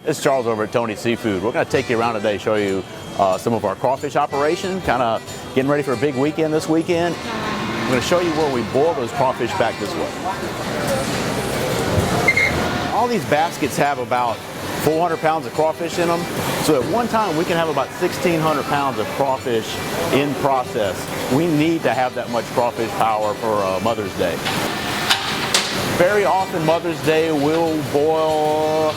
It's Charles over at Tony's Seafood. We're going to take you around today, show you some of our crawfish operation, kind of getting ready for a big weekend this weekend. I'm going to show you where we boil those crawfish back this way. All these baskets have about 400 pounds of crawfish in them. So at one time we can have about 1,600 pounds of crawfish in process. We need to have that much crawfish power for Mother's Day. Very often Mother's Day we'll boil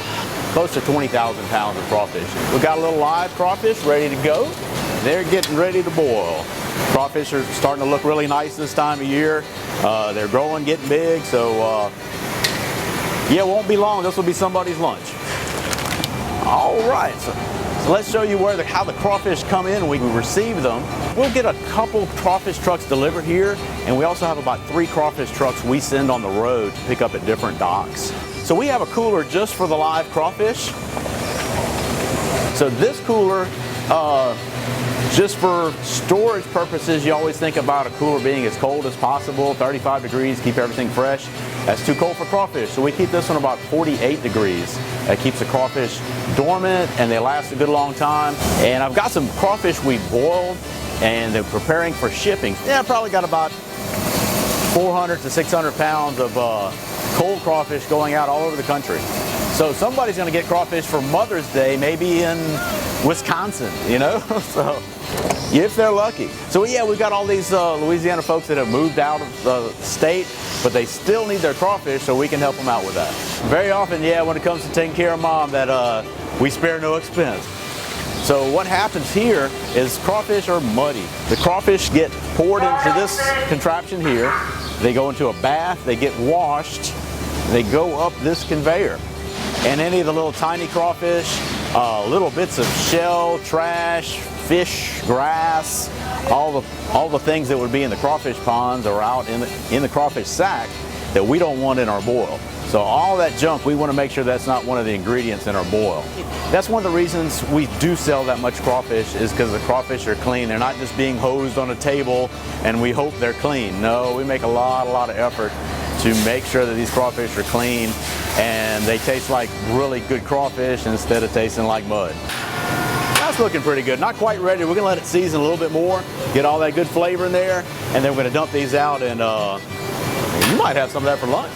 close to 20,000 pounds of crawfish. We've got a little live crawfish ready to go. They're getting ready to boil. Crawfish are starting to look really nice this time of year. They're growing, getting big, so yeah, it won't be long. This will be somebody's lunch. All right, so let's show you how the crawfish come in and we receive them. We'll get a couple crawfish trucks delivered here, and we also have about 3 crawfish trucks we send on the road to pick up at different docks. So we have a cooler just for the live crawfish. So this cooler, just for storage purposes, you always think about a cooler being as cold as possible, 35 degrees, keep everything fresh. That's too cold for crawfish, so we keep this one about 48 degrees. That keeps the crawfish dormant and they last a good long time. And I've got some crawfish we boiled and they're preparing for shipping. Yeah, I've probably got about 400 to 600 pounds of cold crawfish going out all over the country. So somebody's going to get crawfish for Mother's Day, maybe in Wisconsin, you know, so if they're lucky. So yeah, we've got all these Louisiana folks that have moved out of the state, but they still need their crawfish, so we can help them out with that. Very often, yeah, when it comes to taking care of Mom, that we spare no expense. So what happens here is crawfish are muddy. The crawfish get poured into this contraption here. They go into a bath, they get washed, they go up this conveyor. And any of the little tiny crawfish, little bits of shell, trash, fish, grass, all the things that would be in the crawfish ponds are out in the crawfish sack that we don't want in our boil. So all that junk, we want to make sure that's not one of the ingredients in our boil. That's one of the reasons we do sell that much crawfish, is because the crawfish are clean. They're not just being hosed on a table and we hope they're clean. No, we make a lot of effort to make sure that these crawfish are clean and they taste like really good crawfish instead of tasting like mud. That's looking pretty good. Not quite ready. We're gonna let it season a little bit more, get all that good flavor in there, and then we're gonna dump these out, and you might have some of that for lunch.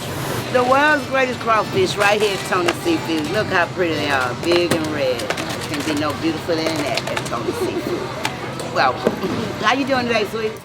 The world's greatest crawfish right here at Tony's Seafood. Look how pretty they are, big and red. Can't be no beautifuler than that at Tony's Seafood. Welcome. How you doing today, sweetie?